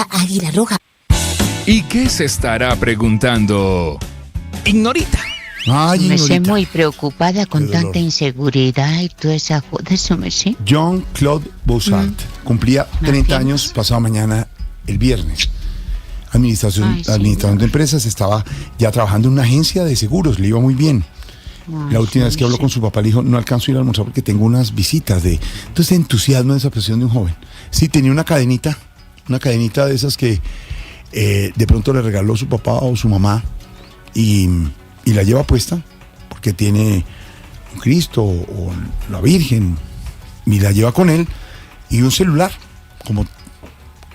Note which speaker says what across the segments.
Speaker 1: Comunidad Águila Roja.
Speaker 2: ¿Y qué se estará preguntando Ignorita?
Speaker 3: Ay,
Speaker 4: Me sé
Speaker 3: Ignorita.
Speaker 4: muy preocupada con
Speaker 3: Qué dolor.
Speaker 4: tanta inseguridad y toda esa joda, eso me sé.
Speaker 3: Jean-Claude Bossart cumplía 30 años
Speaker 4: Imagínate.
Speaker 3: pasado mañana, el viernes. Administración
Speaker 4: Ay,
Speaker 3: de empresas, estaba ya trabajando en una agencia de seguros, le iba muy bien.
Speaker 4: Ay,
Speaker 3: La última vez que habló
Speaker 4: sí.
Speaker 3: con su papá le dijo, no alcanzo a ir a almorzar porque tengo unas visitas de... Entonces, entusiasmo de esa presión de un joven. Sí, tenía una cadenita de esas que de pronto le regaló su papá o su mamá y la lleva puesta porque tiene un Cristo o la Virgen y la lleva con él y un celular, como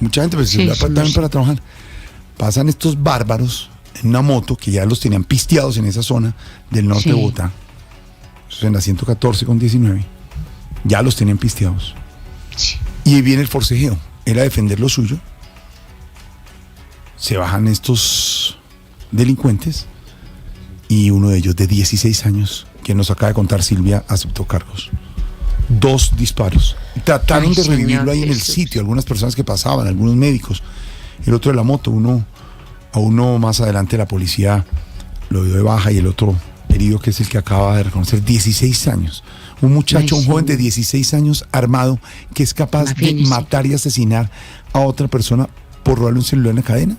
Speaker 3: mucha gente, pero el
Speaker 4: Sí,
Speaker 3: celular
Speaker 4: sí,
Speaker 3: también
Speaker 4: sí.
Speaker 3: para trabajar. Pasan estos bárbaros en una moto que ya los tenían pisteados en esa zona del norte
Speaker 4: Sí.
Speaker 3: de Bogotá. Eso es en la 114 con 19. Ya los tenían pisteados.
Speaker 4: Sí.
Speaker 3: Y ahí viene el forcejeo. Era defender lo suyo. Se bajan estos delincuentes y uno de ellos de 16 años, que nos acaba de contar Silvia, aceptó cargos. 2 disparos. Trataron
Speaker 4: Ay,
Speaker 3: de
Speaker 4: Señor
Speaker 3: revivirlo ahí en el
Speaker 4: Jesús.
Speaker 3: sitio, algunas personas que pasaban, algunos médicos. El otro de la moto, a uno más adelante la policía lo dio de baja y el otro herido, que es el que acaba de reconocer, 16 años. Un muchacho,
Speaker 4: Ay,
Speaker 3: un joven de
Speaker 4: Señor.
Speaker 3: 16 años armado que es capaz de
Speaker 4: Imagínese.
Speaker 3: matar y asesinar a otra persona por robarle un celular en la cadena.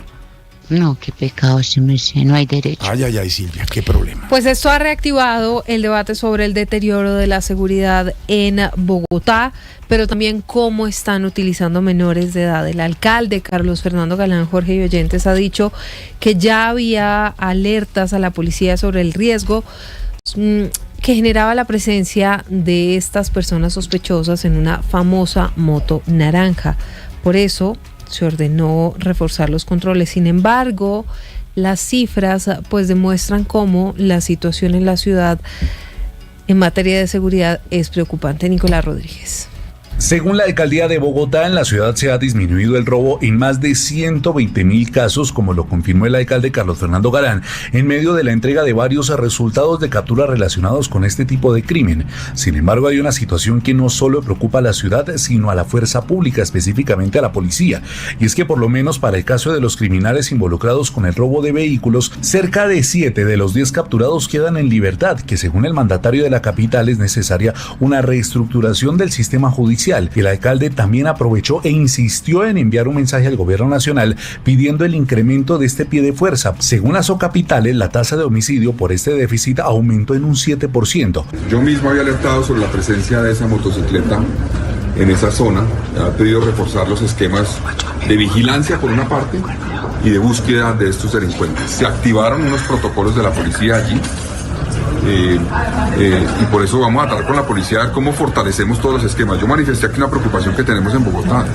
Speaker 4: No, qué pecado, sí me sé, no hay derecho.
Speaker 3: Ay, Silvia, qué problema.
Speaker 5: Pues esto ha reactivado el debate sobre el deterioro de la seguridad en Bogotá, pero también cómo están utilizando menores de edad. El alcalde Carlos Fernando Galán Jorge y Oyentes ha dicho que ya había alertas a la policía sobre el riesgo que generaba la presencia de estas personas sospechosas en una famosa moto naranja. Por eso se ordenó reforzar los controles. Sin embargo, las cifras pues demuestran cómo la situación en la ciudad en materia de seguridad es preocupante. Nicolás Rodríguez.
Speaker 6: Según la alcaldía de Bogotá, en la ciudad se ha disminuido el robo en más de 120.000 casos, como lo confirmó el alcalde Carlos Fernando Galán, en medio de la entrega de varios resultados de captura relacionados con este tipo de crimen. Sin embargo, hay una situación que no solo preocupa a la ciudad, sino a la fuerza pública, específicamente a la policía. Y es que por lo menos para el caso de los criminales involucrados con el robo de vehículos, cerca de 7 de los 10 capturados quedan en libertad, que según el mandatario de la capital es necesaria una reestructuración del sistema judicial. El alcalde también aprovechó e insistió en enviar un mensaje al gobierno nacional pidiendo el incremento de este pie de fuerza. Según las capitales, la tasa de homicidio por este déficit aumentó en un 7%.
Speaker 7: Yo mismo había alertado sobre la presencia de esa motocicleta en esa zona. Ha pedido reforzar los esquemas de vigilancia por una parte y de búsqueda de estos delincuentes. Se activaron unos protocolos de la policía allí. Y por eso vamos a tratar con la policía a ver cómo fortalecemos todos los esquemas. Yo manifesté aquí una preocupación que tenemos en Bogotá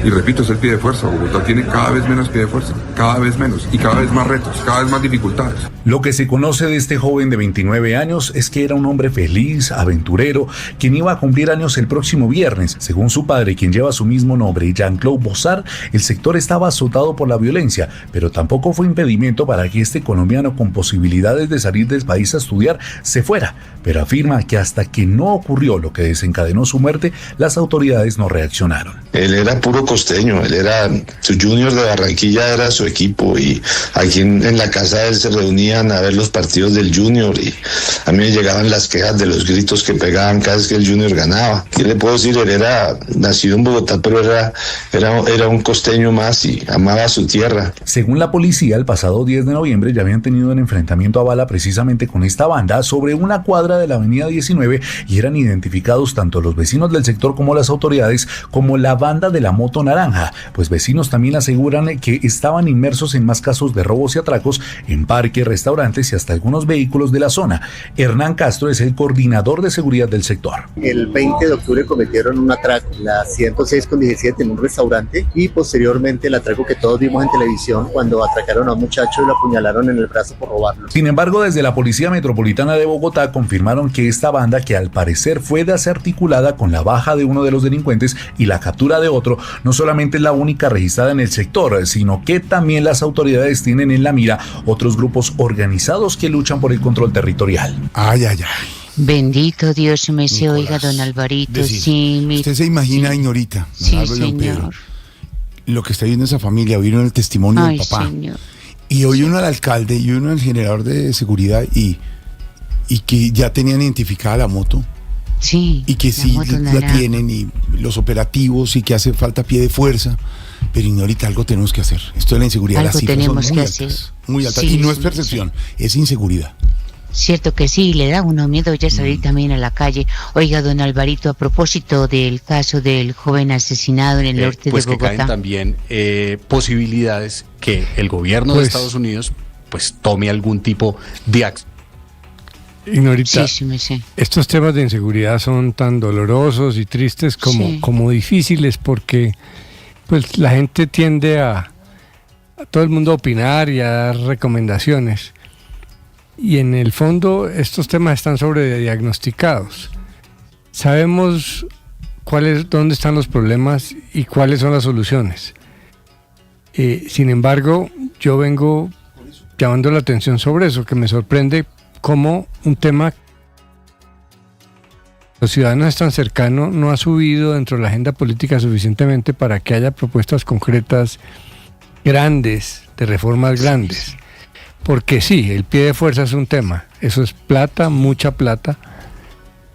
Speaker 7: y repito, es el pie de fuerza. Bogotá tiene cada vez menos pie de fuerza, cada vez menos y cada vez más retos, cada vez más dificultades.
Speaker 6: Lo que se conoce de este joven de 29 años es que era un hombre feliz, aventurero, quien iba a cumplir años el próximo viernes. Según su padre, quien lleva su mismo nombre, Jean-Claude Bossart, el sector estaba azotado por la violencia, pero tampoco fue impedimento para que este colombiano con posibilidades de salir del país a estudiar se fuera, pero afirma que hasta que no ocurrió lo que desencadenó su muerte, las autoridades no reaccionaron.
Speaker 8: Él era puro costeño, él era su Junior de Barranquilla, era su equipo, y aquí en la casa de él se reunían a ver los partidos del Junior y a mí me llegaban las quejas de los gritos que pegaban cada vez que el Junior ganaba. ¿Qué le puedo decir? Él era nacido en Bogotá, pero era un costeño más y amaba su tierra.
Speaker 6: Según la policía, el pasado 10 de noviembre ya habían tenido un enfrentamiento a bala precisamente con esta banda sobre una cuadra de la avenida 19 y eran identificados tanto los vecinos del sector como las autoridades como la banda de la moto naranja, pues vecinos también aseguran que estaban inmersos en más casos de robos y atracos en parques, restaurantes y hasta algunos vehículos de la zona. Hernán Castro es el coordinador de seguridad del sector.
Speaker 9: El 20 de octubre cometieron un atraco, la 106 con 17 en un restaurante, y posteriormente el atraco que todos vimos en televisión cuando atracaron a un muchacho y lo apuñalaron en el brazo por robarlo.
Speaker 6: Sin embargo, desde la Policía Metropolitana de Bogotá confirmaron que esta banda, que al parecer fue desarticulada con la baja de uno de los delincuentes y la captura de otro, no solamente es la única registrada en el sector, sino que también las autoridades tienen en la mira otros grupos organizados que luchan por el control territorial.
Speaker 3: Ay.
Speaker 4: Bendito Dios, me se oiga,
Speaker 3: Nicolás,
Speaker 4: don Alvarito.
Speaker 3: decir,
Speaker 4: Sí,
Speaker 3: usted se imagina, Ignorita,
Speaker 4: Sí,
Speaker 3: Álvaro y don
Speaker 4: señor.
Speaker 3: Pedro, lo que está viendo esa familia, oyeron el testimonio
Speaker 4: Ay,
Speaker 3: del papá.
Speaker 4: señor.
Speaker 3: Y hoy uno al alcalde y uno al generador de seguridad y que ya tenían identificada la moto
Speaker 4: Sí.
Speaker 3: y que
Speaker 4: la
Speaker 3: sí
Speaker 4: moto
Speaker 3: la
Speaker 4: naranja.
Speaker 3: tienen y los operativos y que hace falta pie de fuerza. Pero Ignorita, algo tenemos que hacer. Esto de la inseguridad,
Speaker 4: Algo
Speaker 3: las cifras son
Speaker 4: tenemos
Speaker 3: muy
Speaker 4: que
Speaker 3: altas.
Speaker 4: hacer.
Speaker 3: Muy altas.
Speaker 4: Sí,
Speaker 3: Y no es
Speaker 4: sí,
Speaker 3: percepción, es inseguridad.
Speaker 4: Cierto que sí, le da a uno miedo ya salir también a la calle. Oiga, don Alvarito, a propósito del caso del joven asesinado en el norte
Speaker 1: pues
Speaker 4: de
Speaker 1: que caen
Speaker 4: Bogotá.
Speaker 1: también posibilidades que el gobierno de
Speaker 10: Pues-
Speaker 1: Estados Unidos pues tome algún tipo de acción.
Speaker 10: Ignorita,
Speaker 4: Sí, me sé.
Speaker 10: estos temas de inseguridad son tan dolorosos y tristes
Speaker 4: Sí.
Speaker 10: como difíciles, porque pues la gente tiende a todo el mundo a opinar y a dar recomendaciones. Y en el fondo estos temas están sobrediagnosticados. Sabemos dónde están los problemas y cuáles son las soluciones. Sin embargo, yo vengo llamando la atención sobre eso, que me sorprende cómo un tema los ciudadanos es tan cercano, no ha subido dentro de la agenda política suficientemente para que haya propuestas concretas grandes, de reformas grandes. Porque sí, el pie de fuerza es un tema, eso es plata, mucha plata,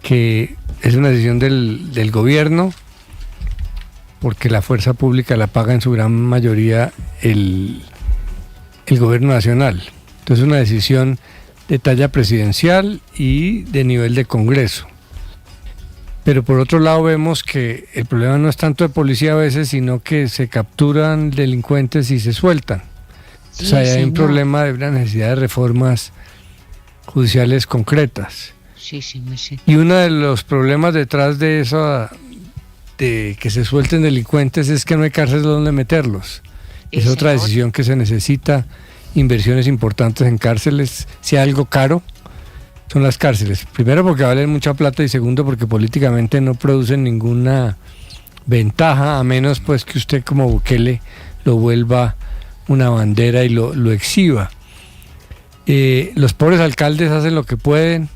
Speaker 10: que es una decisión del gobierno, porque la fuerza pública la paga en su gran mayoría el gobierno nacional. Entonces es una decisión de talla presidencial y de nivel de Congreso. Pero por otro lado vemos que el problema no es tanto de policía a veces, sino que se capturan delincuentes y se sueltan.
Speaker 4: Sí,
Speaker 10: O sea, hay un
Speaker 4: señor.
Speaker 10: problema de una necesidad de reformas judiciales concretas.
Speaker 4: Sí, me sé.
Speaker 10: Y uno de los problemas detrás de eso, de que se suelten delincuentes, es que no hay cárceles donde meterlos. Es
Speaker 4: Esa
Speaker 10: otra decisión que se necesita, inversiones importantes en cárceles. Si hay algo caro, son las cárceles. Primero porque valen mucha plata y segundo porque políticamente no producen ninguna ventaja, a menos pues que usted como Bukele lo vuelva una bandera y lo exhiba. Los pobres alcaldes hacen lo que pueden.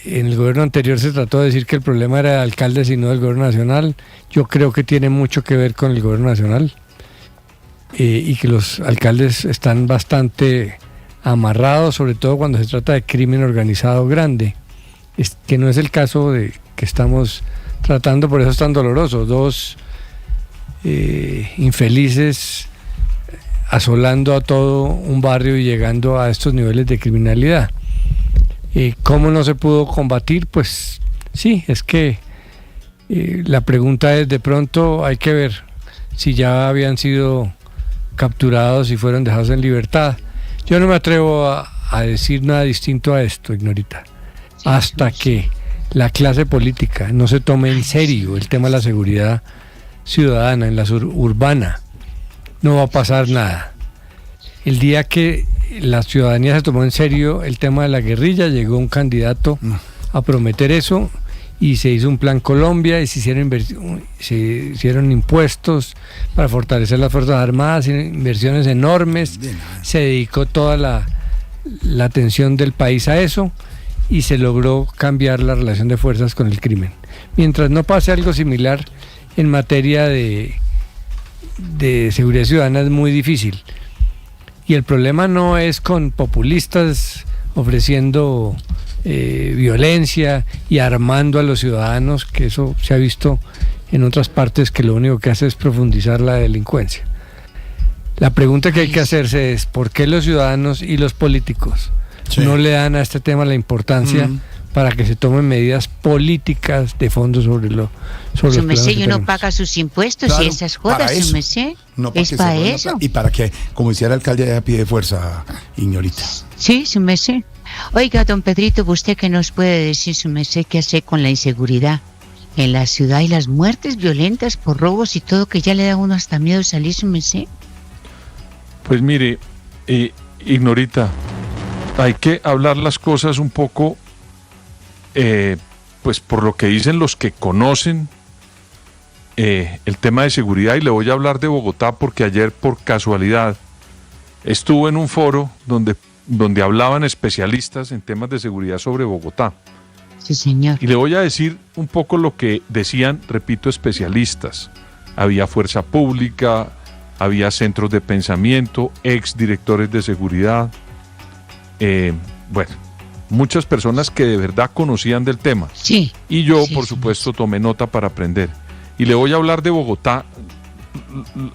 Speaker 10: En el gobierno anterior se trató de decir que el problema era de alcaldes y no del gobierno nacional. Yo creo que tiene mucho que ver con el gobierno nacional y que los alcaldes están bastante amarrados, sobre todo cuando se trata de crimen organizado grande, que no es el caso de que estamos tratando, por eso es tan doloroso. Dos infelices asolando a todo un barrio y llegando a estos niveles de criminalidad. ¿Cómo no se pudo combatir? Pues sí, es que la pregunta es, de pronto hay que ver si ya habían sido capturados y fueron dejados en libertad. Yo no me atrevo a decir nada distinto a esto, Ignorita, hasta que la clase política no se tome en serio el tema de la seguridad ciudadana en la urbana. No va a pasar nada. El día que la ciudadanía se tomó en serio el tema de la guerrilla, llegó un candidato a prometer eso y se hizo un plan Colombia y se hicieron impuestos para fortalecer las Fuerzas Armadas, inversiones enormes, se dedicó toda la atención del país a eso y se logró cambiar la relación de fuerzas con el crimen. Mientras no pase algo similar en materia de seguridad ciudadana es muy difícil. Y el problema no es con populistas ofreciendo violencia y armando a los ciudadanos, que eso se ha visto en otras partes, que lo único que hace es profundizar la delincuencia. La pregunta que hay que hacerse es ¿por qué los ciudadanos y los políticos no le dan a este tema la importancia para que se tomen medidas políticas de fondo sobre los
Speaker 4: Su
Speaker 10: problemas
Speaker 4: merced,
Speaker 10: que
Speaker 4: y uno
Speaker 10: tenemos?
Speaker 4: paga sus impuestos
Speaker 3: Claro,
Speaker 4: y esas
Speaker 3: para
Speaker 4: jodas,
Speaker 3: eso.
Speaker 4: su merced.
Speaker 3: No para
Speaker 4: Es
Speaker 3: que se
Speaker 4: para
Speaker 3: roben la
Speaker 4: eso.
Speaker 3: plata. Y para que, como decía el alcalde, haya pie de fuerza, Ignorita.
Speaker 4: Sí, su merced. Oiga, don Pedrito, ¿usted qué nos puede decir, su merced, qué hace con la inseguridad en la ciudad y las muertes violentas por robos y todo, que ya le da a uno hasta miedo salir, su merced?
Speaker 11: Pues mire, Ignorita, hay que hablar las cosas un poco, pues por lo que dicen los que conocen el tema de seguridad, y le voy a hablar de Bogotá porque ayer por casualidad estuve en un foro donde hablaban especialistas en temas de seguridad sobre Bogotá.
Speaker 4: Sí, señor.
Speaker 11: Y le voy a decir un poco lo que decían, repito, especialistas. había fuerza pública, había centros de pensamiento, ex directores de seguridad, bueno, muchas personas que de verdad conocían del tema.
Speaker 4: Sí.
Speaker 11: Y yo,
Speaker 4: Sí,
Speaker 11: por
Speaker 4: sí,
Speaker 11: supuesto, tomé nota para aprender. Y le voy a hablar de Bogotá,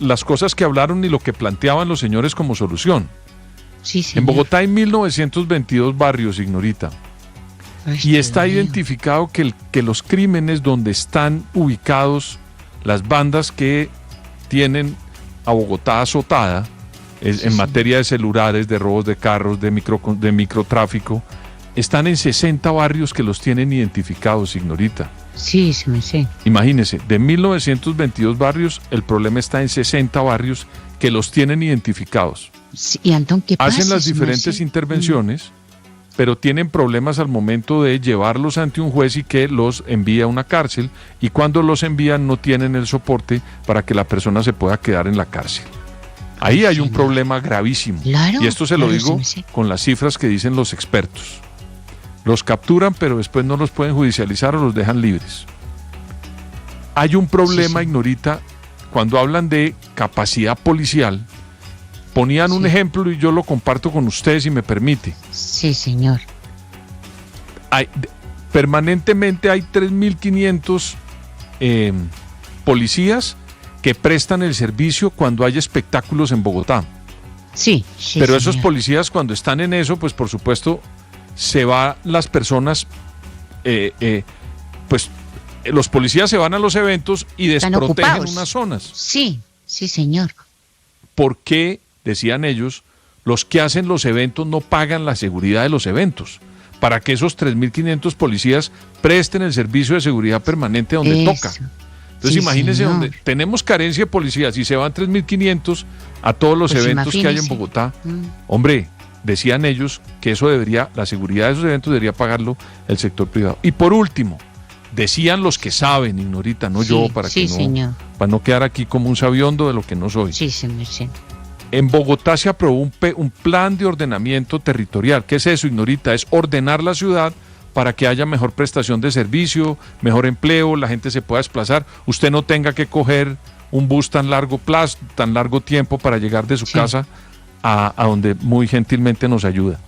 Speaker 11: las cosas que hablaron y lo que planteaban los señores como solución.
Speaker 4: Sí,
Speaker 11: En
Speaker 4: señor.
Speaker 11: Bogotá hay 1922 barrios, Ignorita.
Speaker 4: Ay,
Speaker 11: Y
Speaker 4: Dios
Speaker 11: está
Speaker 4: mío.
Speaker 11: identificado que los crímenes donde están ubicados las bandas que tienen a Bogotá azotada en materia de celulares, de robos de carros, de microtráfico, están en 60 barrios que los tienen identificados, Ignorita.
Speaker 4: Sí, se me sé.
Speaker 11: Imagínese, de 1922 barrios, el problema está en 60 barrios que los tienen identificados.
Speaker 4: Sí, y Antón, ¿qué pasa?
Speaker 11: Hacen las
Speaker 4: se me
Speaker 11: diferentes
Speaker 4: sé?
Speaker 11: intervenciones, pero tienen problemas al momento de llevarlos ante un juez y que los envíe a una cárcel, y cuando los envían no tienen el soporte para que la persona se pueda quedar en la cárcel. Ahí hay un problema gravísimo.
Speaker 4: Claro,
Speaker 11: Y esto se lo
Speaker 4: claro,
Speaker 11: digo
Speaker 4: sí me sé.
Speaker 11: con las cifras que dicen los expertos. Los capturan, pero después no los pueden judicializar o los dejan libres. Hay un problema, Ignorita, cuando hablan de capacidad policial. Ponían un ejemplo y yo lo comparto con usted, si me permite.
Speaker 4: Sí, señor.
Speaker 11: Permanentemente hay 3.500 policías que prestan el servicio cuando hay espectáculos en Bogotá.
Speaker 4: Sí, sí,
Speaker 11: Pero esos
Speaker 4: señor.
Speaker 11: policías, cuando están en eso, pues por supuesto se van las personas, pues los policías se van a los eventos y
Speaker 4: Están
Speaker 11: desprotegen
Speaker 4: ocupados.
Speaker 11: unas zonas.
Speaker 4: Sí, sí, señor.
Speaker 11: ¿Por qué, decían ellos, los que hacen los eventos no pagan la seguridad de los eventos? Para que esos 3.500 policías presten el servicio de seguridad permanente donde
Speaker 4: Eso.
Speaker 11: toca. Entonces
Speaker 4: Sí,
Speaker 11: imagínense,
Speaker 4: señor.
Speaker 11: donde tenemos carencia de policías y se van 3.500 a todos los
Speaker 4: Pues
Speaker 11: eventos que hay en
Speaker 4: imagínese.
Speaker 11: Bogotá.
Speaker 4: Mm.
Speaker 11: Hombre, decían ellos que eso debería, la seguridad de esos eventos debería pagarlo el sector privado. Y por último, decían los que saben, Ignorita, no
Speaker 4: Sí,
Speaker 11: yo, para
Speaker 4: sí,
Speaker 11: que no,
Speaker 4: señor.
Speaker 11: para no quedar aquí como un sabiondo de lo que no soy.
Speaker 4: Sí, se me sé.
Speaker 11: En Bogotá se aprobó un plan de ordenamiento territorial. ¿Qué es eso, Ignorita? Es ordenar la ciudad para que haya mejor prestación de servicio, mejor empleo, la gente se pueda desplazar, usted no tenga que coger un bus tan largo plazo, tan largo tiempo para llegar de su casa a donde muy gentilmente nos ayuda.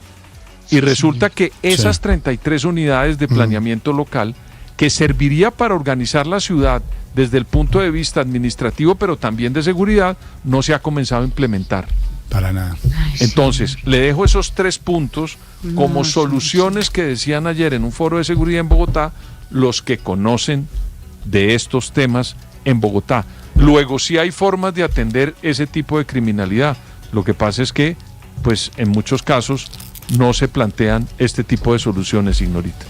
Speaker 11: Y resulta que esas 33 unidades de planeamiento local, que serviría para organizar la ciudad desde el punto de vista administrativo, pero también de seguridad, no se ha comenzado a implementar.
Speaker 3: Para nada.
Speaker 11: Entonces, le dejo esos 3 puntos como
Speaker 4: No,
Speaker 11: soluciones que decían ayer en un foro de seguridad en Bogotá los que conocen de estos temas en Bogotá. Luego, sí hay formas de atender ese tipo de criminalidad. Lo que pasa es que, pues, en muchos casos no se plantean este tipo de soluciones, Ignorita.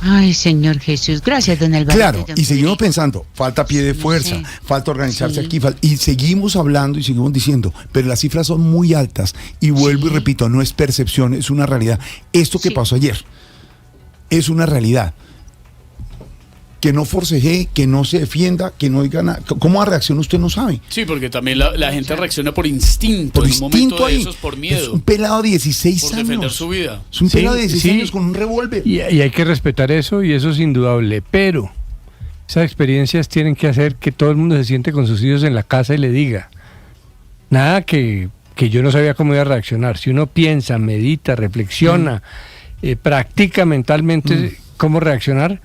Speaker 4: Ay, Señor Jesús. Gracias, don Alvarito.
Speaker 3: Claro, y seguimos pensando, falta pie de fuerza,
Speaker 4: sí.
Speaker 3: falta organizarse
Speaker 4: Sí.
Speaker 3: aquí, y seguimos hablando y seguimos diciendo, pero las cifras son muy altas, y vuelvo y repito, no es percepción, es una realidad. Esto que pasó ayer es una realidad. Que no forcejee, que no se defienda, que no diga nada. ¿Cómo reacciona usted no sabe?
Speaker 12: Sí, porque también la gente reacciona por instinto,
Speaker 3: Por
Speaker 12: en un momento
Speaker 3: instinto
Speaker 12: de
Speaker 3: ahí.
Speaker 12: esos, por
Speaker 3: Es
Speaker 12: miedo,
Speaker 3: un pelado de 16
Speaker 12: por
Speaker 3: años.
Speaker 12: defender su vida.
Speaker 3: Es un pelado de
Speaker 10: Sí,
Speaker 3: 16
Speaker 10: sí.
Speaker 3: años con un revólver.
Speaker 10: Y hay que respetar eso, y eso es indudable, pero esas experiencias tienen que hacer que todo el mundo se siente con sus hijos en la casa y le diga. Nada que yo no sabía cómo iba a reaccionar. Si uno piensa, medita, reflexiona, practica mentalmente cómo reaccionar,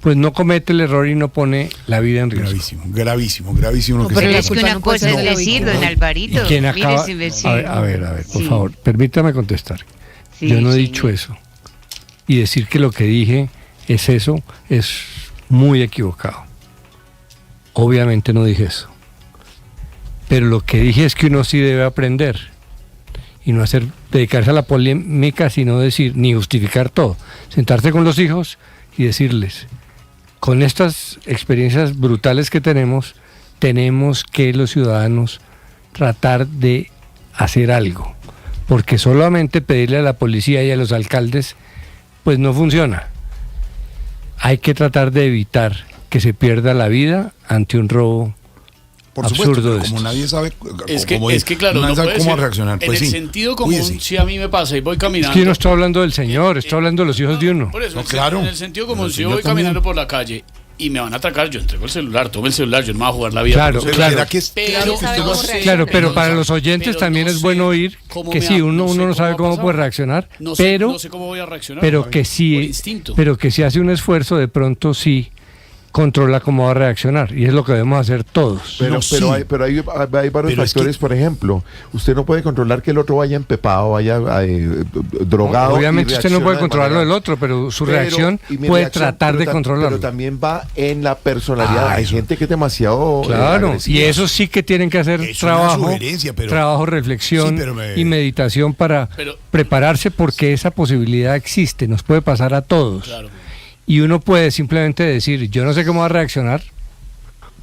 Speaker 10: pues no comete el error y no pone la vida en riesgo.
Speaker 3: Gravísimo, gravísimo, gravísimo. lo que
Speaker 4: Pero
Speaker 3: está
Speaker 4: es que
Speaker 3: pasando.
Speaker 4: una cosa es decir, don Alvarito.
Speaker 10: ¿Y quién
Speaker 4: Mire
Speaker 10: acaba?
Speaker 4: si me
Speaker 10: A ver, por
Speaker 4: Sí.
Speaker 10: favor, permítame contestar.
Speaker 4: Sí,
Speaker 10: Yo no he
Speaker 4: señor.
Speaker 10: dicho eso. Y decir que lo que dije es eso es muy equivocado. Obviamente no dije eso. Pero lo que dije es que uno sí debe aprender y no dedicarse a la polémica, sino decir, ni justificar todo. Sentarse con los hijos y decirles, con estas experiencias brutales que tenemos que los ciudadanos tratar de hacer algo, porque solamente pedirle a la policía y a los alcaldes, pues no funciona. Hay que tratar de evitar que se pierda la vida ante un robo
Speaker 3: Por
Speaker 10: absurdo
Speaker 3: supuesto,
Speaker 10: de
Speaker 3: pero como
Speaker 10: estos.
Speaker 3: nadie sabe,
Speaker 12: Es que claro,
Speaker 3: nadie
Speaker 12: no
Speaker 3: sabe
Speaker 12: puede
Speaker 3: cómo
Speaker 12: ser.
Speaker 3: reaccionar.
Speaker 12: En
Speaker 3: Pues
Speaker 12: el
Speaker 3: sí,
Speaker 12: sentido común,
Speaker 3: cuídese.
Speaker 12: si a mí me pasa y voy
Speaker 10: Es
Speaker 12: caminando.
Speaker 10: que yo no estoy hablando del señor, estoy hablando de los hijos de uno.
Speaker 12: Por eso,
Speaker 3: No, claro.
Speaker 12: en el sentido común,
Speaker 3: Pero el
Speaker 12: si yo
Speaker 3: señor
Speaker 12: voy
Speaker 3: también.
Speaker 12: caminando por la calle y me van a atracar, yo entrego el celular, tomo el celular, yo no me voy a jugar la vida.
Speaker 10: Claro, claro. Pero para los oyentes también es bueno oír que sí, uno no sabe cómo puede reaccionar,
Speaker 12: no
Speaker 10: pero
Speaker 12: sé cómo voy a reaccionar.
Speaker 10: Pero que sí, pero que si hace un esfuerzo, de pronto sí controla cómo va a reaccionar, y es lo que debemos hacer todos.
Speaker 13: Hay varios factores, por ejemplo, usted no puede controlar que el otro vaya empepado, vaya drogado.
Speaker 10: Obviamente usted no puede controlar lo del otro, pero su reacción puede tratar de controlarlo.
Speaker 13: Pero también va en la personalidad. Hay gente que es demasiado
Speaker 10: agresiva. Y eso sí que tienen que hacer trabajo, reflexión y meditación para prepararse, porque esa posibilidad existe, nos puede pasar a todos.
Speaker 12: Claro.
Speaker 10: Y uno puede simplemente decir, yo no sé cómo va a reaccionar,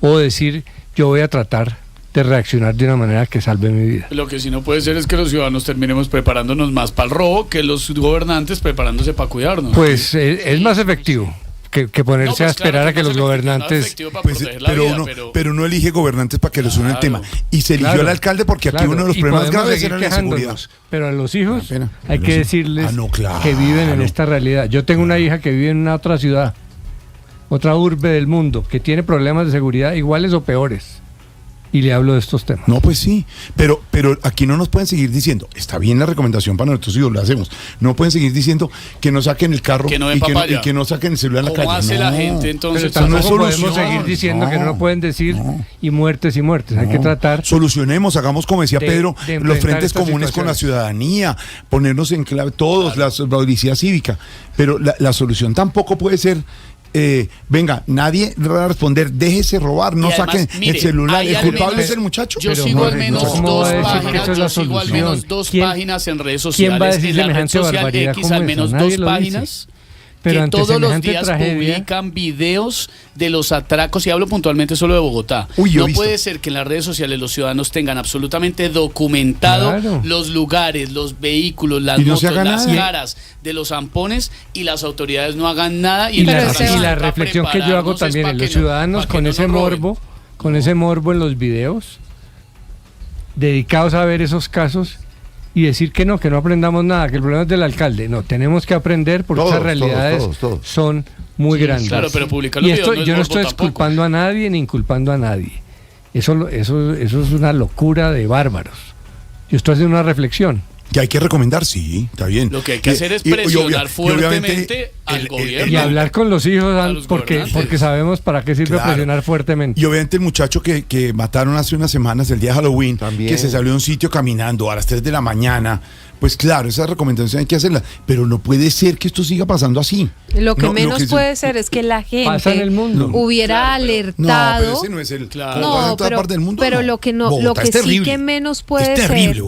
Speaker 10: o decir, yo voy a tratar de reaccionar de una manera que salve mi vida.
Speaker 12: Lo que sí no puede ser es que los ciudadanos terminemos preparándonos más para el robo que los gobernantes preparándose para cuidarnos.
Speaker 10: Pues es más efectivo que ponerse a esperar a que los gobernantes...
Speaker 3: Pero uno elige gobernantes para que les suene el tema. Y se eligió al alcalde porque aquí uno de los problemas graves era la inseguridad.
Speaker 10: Pero a los hijos hay que decirles que viven en esta realidad. Yo tengo una hija que vive en una otra ciudad, otra urbe del mundo, que tiene problemas de seguridad iguales o peores. Y le hablo de estos temas.
Speaker 3: No, pues sí, pero aquí no nos pueden seguir diciendo, está bien la recomendación para nuestros hijos, lo hacemos. No pueden seguir diciendo que no saquen el carro y que no saquen el celular en la calle.
Speaker 12: ¿Cómo hace la gente entonces?
Speaker 10: Pero tampoco podemos seguir diciendo que no lo pueden decir y muertes. Hay que tratar.
Speaker 3: Solucionemos, hagamos como decía Pedro, los frentes comunes con la ciudadanía, ponernos en clave todos, la policía cívica. Pero la solución tampoco puede ser... venga, nadie va a responder, déjese robar, no saquen el celular, el culpable es el muchacho.
Speaker 12: Yo sigo al menos dos páginas en redes sociales.
Speaker 10: ¿Quién va a decir
Speaker 12: en la red
Speaker 10: semejante
Speaker 12: social
Speaker 10: barbaridad
Speaker 12: X,
Speaker 10: como
Speaker 12: al menos
Speaker 10: esa? Nadie
Speaker 12: dos
Speaker 10: lo
Speaker 12: páginas.
Speaker 10: dice. Pero
Speaker 12: que todos los días
Speaker 10: tragedia,
Speaker 12: publican videos de los atracos, y hablo puntualmente solo de Bogotá. No puede ser que en las redes sociales los ciudadanos tengan absolutamente documentado los lugares, los vehículos, las motos, las caras de los zampones, y las autoridades no hagan nada.
Speaker 10: Y la reflexión que yo hago también en los ciudadanos con ese morbo en los videos, dedicados a ver esos casos, y decir que no aprendamos nada, que el problema es del alcalde. No, tenemos que aprender porque esas realidades son muy grandes.
Speaker 12: Claro, pero publicar los videos
Speaker 10: yo no estoy exculpando a nadie ni inculpando a nadie. Eso es una locura de bárbaros. Yo estoy haciendo una reflexión.
Speaker 3: Que hay que recomendar, sí, está bien.
Speaker 12: Lo que hay que hacer es presionar fuertemente al gobierno.
Speaker 10: Y hablar con los hijos, porque sabemos para qué sirve presionar fuertemente.
Speaker 3: Y obviamente el muchacho que mataron hace unas semanas, el día de Halloween, que se salió de un sitio caminando a las 3 de la mañana, pues claro, esa recomendación hay que hacerla, pero no puede ser que esto siga pasando así.
Speaker 5: Lo que menos puede ser es que la gente hubiera alertado.
Speaker 3: No, pero ese no es el... Claro.
Speaker 5: Pero lo que sí que menos puede ser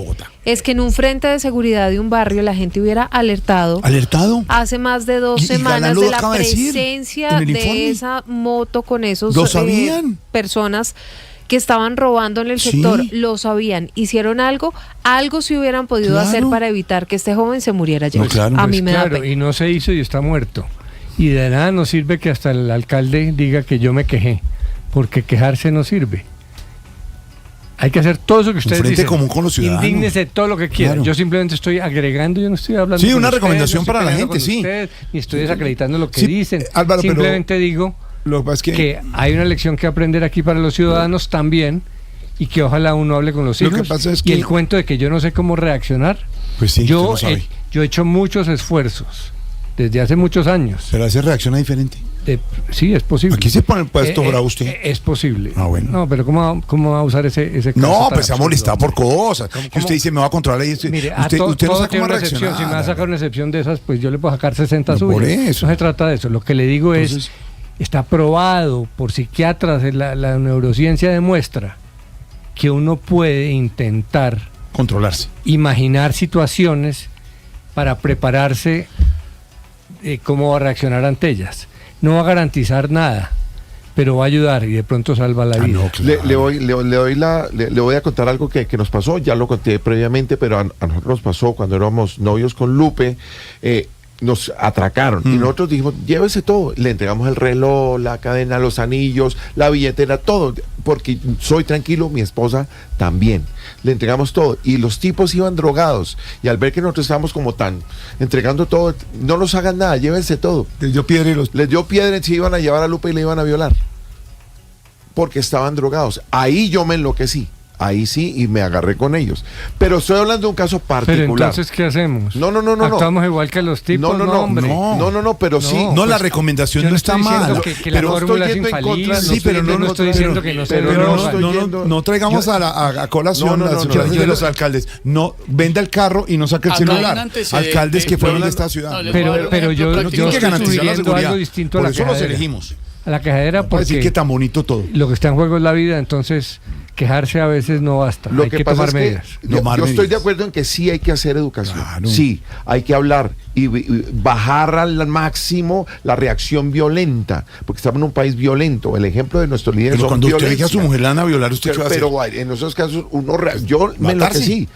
Speaker 5: es que en un frente de seguridad de un barrio la gente hubiera alertado hace más de 2 semanas de la presencia de esa moto con esos personas que estaban robando en el sector. Lo sabían, hicieron algo si hubieran podido hacer para evitar que este joven se muriera ya. A mí me da pena.
Speaker 10: Y no se hizo y está muerto. Y de nada nos sirve que hasta el alcalde diga que yo me quejé, porque quejarse no sirve. Hay que hacer todo eso que ustedes dicen.
Speaker 3: Común con los ciudadanos.
Speaker 10: Indígnese todo lo que quieran. Yo simplemente estoy agregando, yo no estoy hablando.
Speaker 3: Sí, una recomendación para la gente,
Speaker 10: ni estoy desacreditando lo que dicen. Álvaro, simplemente digo que hay una lección que aprender aquí para los ciudadanos también, y que ojalá uno hable con los hijos.
Speaker 3: Lo que pasa es que...
Speaker 10: Y el cuento de que yo no sé cómo reaccionar,
Speaker 3: pues sí,
Speaker 10: yo he hecho muchos esfuerzos desde hace muchos años.
Speaker 3: Pero ese reacciona diferente.
Speaker 10: Sí, es posible.
Speaker 3: Aquí se pone el puesto bravo usted.
Speaker 10: Es posible.
Speaker 3: Bueno.
Speaker 10: No, pero ¿cómo va a usar ese caso?
Speaker 3: No, pues se ha molestado por cosas. Que usted dice, me va a controlar. Mire, usted no sabe cómo reaccionar.
Speaker 10: Si me va a sacar una excepción de esas, pues yo le puedo sacar 60 suyas.
Speaker 3: Por eso.
Speaker 10: No se trata de eso. Lo que le digo es, está probado por psiquiatras, la neurociencia demuestra que uno puede intentar
Speaker 3: controlarse,
Speaker 10: imaginar situaciones para prepararse cómo va a reaccionar ante ellas. No va a garantizar nada, pero va a ayudar y de pronto salva la vida.
Speaker 3: No, claro.
Speaker 13: Le voy a contar algo que nos pasó, ya lo conté previamente, pero a nosotros nos pasó cuando éramos novios con Lupe. nos atracaron y nosotros dijimos, llévese todo, le entregamos el reloj, la cadena, los anillos, la billetera, todo, porque soy tranquilo, mi esposa también, le entregamos todo y los tipos iban drogados y al ver que nosotros estábamos como tan entregando todo, no nos hagan nada, llévense todo.
Speaker 3: Les dio piedra
Speaker 13: y se iban a llevar a Lupe y le iban a violar porque estaban drogados. Ahí yo me enloquecí. Ahí sí, y me agarré con ellos. Pero estoy hablando de un caso particular.
Speaker 10: Pero entonces, ¿qué hacemos?
Speaker 13: No.
Speaker 10: ¿Actuamos igual que los tipos?
Speaker 13: No, pero sí.
Speaker 3: No, la recomendación no está mal.
Speaker 10: Que la fórmula es infalible.
Speaker 3: Sí, pero no estoy diciendo que no se no traigamos a colación las de los alcaldes. No, venda el carro y no saque el celular. Alcaldes que fueron de esta ciudad.
Speaker 10: Pero yo estoy sugiriendo algo distinto a la quejadera. Por eso los elegimos. A la quejadera porque...
Speaker 3: decir que tan bonito todo.
Speaker 10: Lo que está en juego es la vida, entonces... Quejarse a veces no basta, hay que tomar medidas.
Speaker 13: Yo estoy de acuerdo en que sí hay que hacer educación, sí, hay que hablar y bajar al máximo la reacción violenta, porque estamos en un país violento, el ejemplo de nuestros líderes
Speaker 3: son
Speaker 13: violencia.
Speaker 3: Cuando usted deje a su mujer la van a violar, usted
Speaker 13: pero en esos casos yo me enloquecí,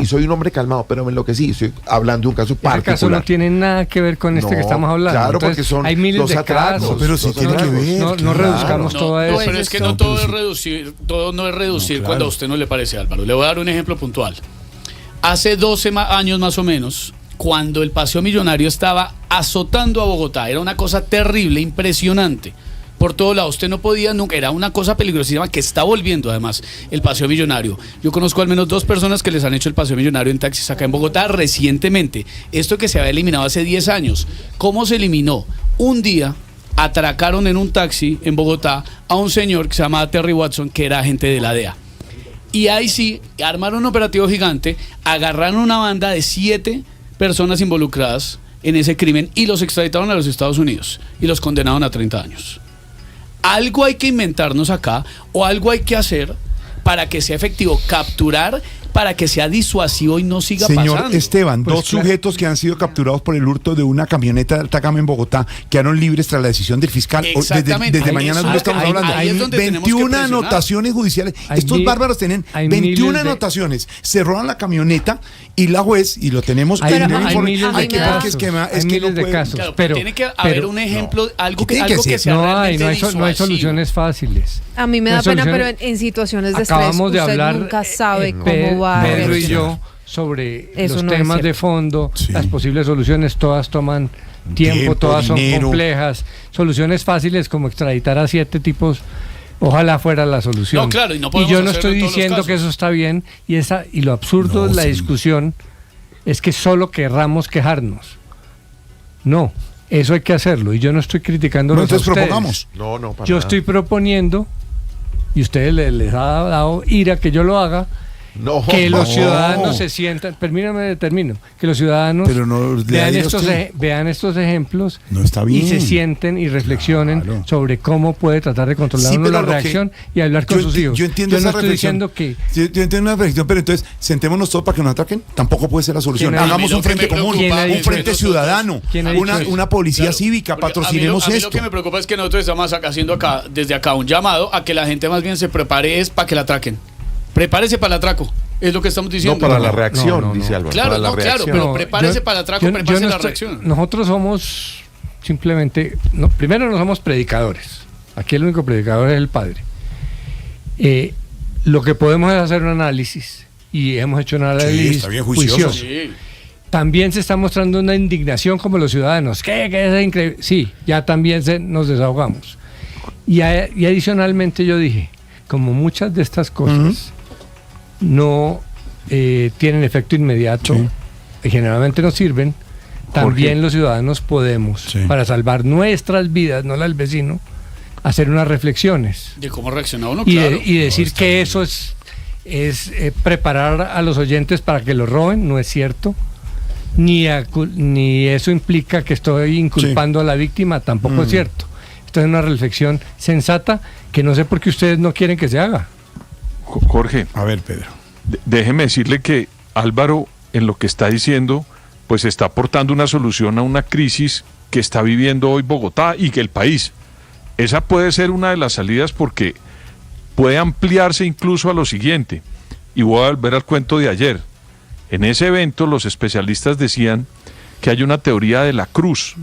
Speaker 13: soy un hombre calmado, pero me enloquecí, estoy hablando de un caso particular.
Speaker 10: Este caso no tiene nada que ver con que estamos hablando.
Speaker 13: Claro, entonces, porque son
Speaker 10: hay miles de casos.
Speaker 3: Pero sí tiene que ver.
Speaker 10: No reduzcamos todo eso.
Speaker 12: Pero es que no todo es reducir, cuando a usted no le parece, Álvaro. Le voy a dar un ejemplo puntual. Hace 12 años más o menos, cuando el Paseo Millonario estaba azotando a Bogotá, era una cosa terrible, impresionante. Por todo lado, usted no podía nunca, era una cosa peligrosísima que está volviendo además el Paseo Millonario. Yo conozco al menos 2 personas que les han hecho el Paseo Millonario en taxis acá en Bogotá recientemente. Esto que se había eliminado hace 10 años. ¿Cómo se eliminó? Un día atracaron en un taxi en Bogotá a un señor que se llamaba Terry Watson, que era agente de la DEA. Y ahí sí, armaron un operativo gigante, agarraron una banda de 7 personas involucradas en ese crimen y los extraditaron a los Estados Unidos y los condenaron a 30 años. Algo hay que inventarnos acá o algo hay que hacer para que sea efectivo capturar, para que sea disuasivo y no siga pasando.
Speaker 3: Señor Esteban, pues 2 sujetos que han sido capturados por el hurto de una camioneta de alta gama en Bogotá quedaron libres tras la decisión del fiscal. Desde mañana no estamos hablando.
Speaker 12: Hay
Speaker 3: 21 anotaciones judiciales. Estos bárbaros tienen 21 anotaciones. Se roban la camioneta y la juez, y lo tenemos
Speaker 10: en el informe. Hay miles de casos.
Speaker 12: Pero tiene que haber un ejemplo, algo que sea realmente disuasivo.
Speaker 10: No hay soluciones fáciles.
Speaker 5: A mí me da pena, pero en situaciones de estrés usted nunca sabe cómo va.
Speaker 10: Pedro y yo sobre los temas de fondo, las posibles soluciones, todas toman tiempo, todas son complejas. Soluciones fáciles como extraditar a 7 tipos, ojalá fuera la solución.
Speaker 12: No, claro, y
Speaker 10: yo no estoy diciendo que eso está bien, y lo absurdo de la discusión es que solo querramos quejarnos. No, eso hay que hacerlo, y yo no estoy criticando a ustedes.
Speaker 3: Propongamos.
Speaker 10: Yo estoy proponiendo, y ustedes les ha dado ira que yo lo haga, que los ciudadanos se sientan, termino, que los ciudadanos vean estos ejemplos y se sienten y reflexionen sobre cómo puede tratar de controlar uno la reacción y hablar con sus hijos.
Speaker 3: Yo entiendo esa reflexión. Yo entiendo una reflexión, pero entonces sentémonos todos para que nos ataquen. Tampoco puede ser la solución. Hagamos un frente común, un frente ciudadano, una policía cívica, patrocinemos esto.
Speaker 12: Lo que me preocupa es que nosotros estamos haciendo desde acá un llamado a que la gente más bien se prepare para que la atraquen. Prepárese para el atraco, es lo que estamos diciendo.
Speaker 13: No para la reacción, dice Álvaro.
Speaker 12: Claro, pero prepárese para el atraco, prepárese la reacción.
Speaker 10: Nosotros somos simplemente, primero no somos predicadores. Aquí el único predicador es el Padre. Lo que podemos es hacer un análisis, y hemos hecho un análisis
Speaker 3: está bien juicioso.
Speaker 10: También se está mostrando una indignación como los ciudadanos. ¿Qué es increíble? Sí, ya también nos desahogamos. Y adicionalmente yo dije, como muchas de estas cosas no tienen efecto inmediato, y generalmente no sirven, también los ciudadanos podemos, para salvar nuestras vidas, no la del vecino, hacer unas reflexiones.
Speaker 12: De cómo reacciona uno,
Speaker 10: y decir que eso es preparar a los oyentes para que lo roben, no es cierto. Ni eso implica que estoy inculpando a la víctima, tampoco es cierto. Esto es una reflexión sensata que no sé por qué ustedes no quieren que se haga.
Speaker 11: Jorge,
Speaker 3: a ver, Pedro,
Speaker 11: déjeme decirle que Álvaro, en lo que está diciendo, pues está aportando una solución a una crisis que está viviendo hoy Bogotá y que el país. Esa puede ser una de las salidas, porque puede ampliarse incluso a lo siguiente. Y voy a volver al cuento de ayer. En ese evento los especialistas decían que hay una teoría de la cruz.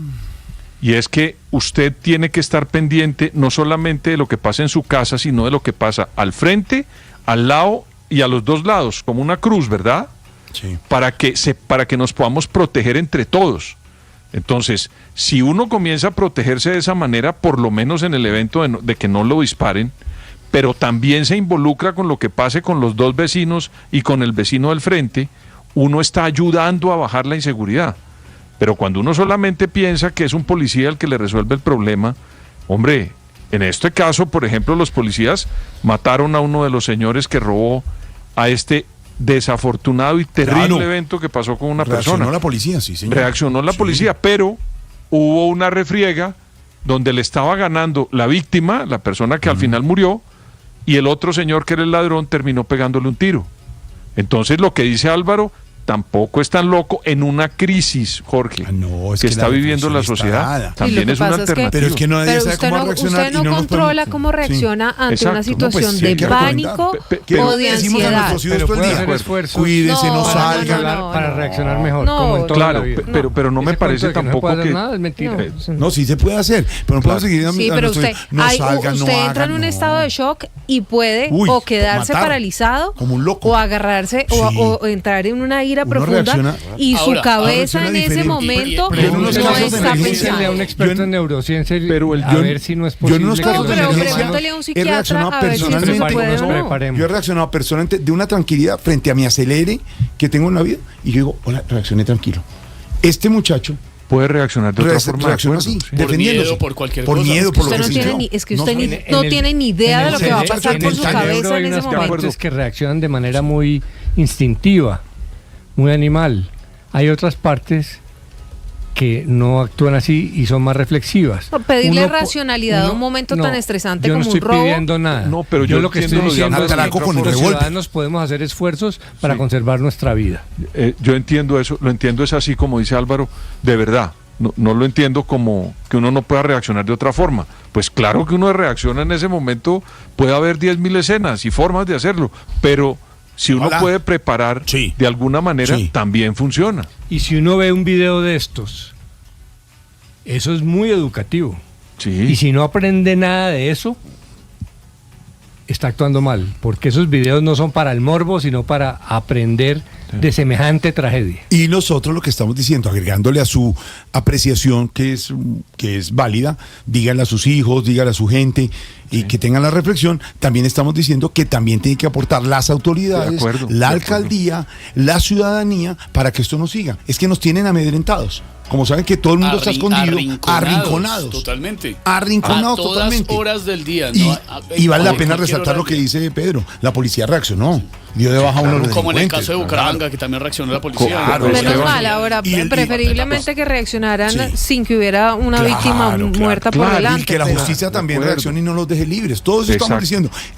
Speaker 11: Y es que usted tiene que estar pendiente no solamente de lo que pasa en su casa, sino de lo que pasa al frente, al lado y a los dos lados, como una cruz, ¿verdad?
Speaker 3: Sí.
Speaker 11: Para que nos podamos proteger entre todos. Entonces, si uno comienza a protegerse de esa manera, por lo menos en el evento de que no lo disparen, pero también se involucra con lo que pase con los dos vecinos y con el vecino del frente, uno está ayudando a bajar la inseguridad. Pero cuando uno solamente piensa que es un policía el que le resuelve el problema, hombre, en este caso, por ejemplo, los policías mataron a uno de los señores que robó a este desafortunado y terrible evento que pasó con una persona.
Speaker 3: Reaccionó la policía, sí, señor.
Speaker 11: Reaccionó la policía, pero hubo una refriega donde le estaba ganando la víctima, la persona que al final murió, y el otro señor que era el ladrón terminó pegándole un tiro. Entonces lo que dice Álvaro tampoco es tan loco en una crisis, Jorge, que está viviendo la sociedad. También es una alternativa.
Speaker 3: Pero es que nadie sabe cómo reaccionar.
Speaker 5: Usted no controla cómo reacciona ante una situación de pánico o de ansiedad.
Speaker 3: Cuídese, no salga.
Speaker 10: Para reaccionar mejor. Como en toda la vida.
Speaker 11: Pero no me parece tampoco que...
Speaker 10: Nada, es mentira.
Speaker 3: No, sí se puede hacer, pero no podemos seguir.
Speaker 5: Sí, pero usted entra en un estado de shock y puede o quedarse paralizado
Speaker 3: como un loco,
Speaker 5: o agarrarse o entrar en una ira profunda y su cabeza en ese momento no está pensando.
Speaker 10: A un experto en neurociencia a ver si no es posible.
Speaker 5: Pero pregúntale a un psiquiatra a ver si esto se puede o no.
Speaker 3: Yo he reaccionado personalmente de una tranquilidad frente a mi acelere que tengo en la vida y yo digo, hola, reaccioné tranquilo. Este muchacho
Speaker 11: puede reaccionar de otra forma.
Speaker 3: Reacciona así, defendiéndose.
Speaker 12: Por miedo, por cualquier
Speaker 3: cosa. Por miedo, por lo que
Speaker 5: sintió. Es que usted no tiene ni idea de lo que va a pasar por su cabeza en ese momento.
Speaker 10: Es que reaccionan de manera muy instintiva, muy animal. Hay otras partes que no actúan así y son más reflexivas.
Speaker 5: Pedirle racionalidad a un momento tan estresante como un robo.
Speaker 10: Yo no estoy pidiendo nada.
Speaker 11: No, pero
Speaker 10: yo lo que estoy diciendo es que
Speaker 3: los
Speaker 10: ciudadanos podemos hacer esfuerzos para conservar nuestra vida.
Speaker 11: Yo entiendo eso, lo entiendo es así como dice Álvaro, de verdad. No lo entiendo como que uno no pueda reaccionar de otra forma. Pues claro que uno reacciona en ese momento, puede haber 10.000 escenas y formas de hacerlo, pero si uno puede preparar de alguna manera, también funciona.
Speaker 10: Y si uno ve un video de estos, eso es muy educativo. Y si no aprende nada de eso, está actuando mal, porque esos videos no son para el morbo, sino para aprender de semejante tragedia.
Speaker 3: Y nosotros lo que estamos diciendo, agregándole a su apreciación que es válida, díganle a sus hijos, díganle a su gente y que tengan la reflexión, también estamos diciendo que también tienen que aportar las autoridades, la alcaldía, la ciudadanía, para que esto no siga. Es que nos tienen amedrentados. Como saben que todo el mundo está escondido, arrinconados.
Speaker 12: Totalmente.
Speaker 3: Arrinconados
Speaker 12: a todas
Speaker 3: totalmente.
Speaker 12: Horas del día.
Speaker 3: Y vale la pena resaltar lo que dice Pedro. La policía reaccionó. Dio de baja a uno de los
Speaker 12: como en el caso de Bucaramanga, que también reaccionó la policía.
Speaker 5: Menos mal, ahora, preferiblemente que reaccionaran sin que hubiera una víctima muerta por delante.
Speaker 3: Y que la justicia también reaccione y no los deje libres. Todo eso estamos diciendo.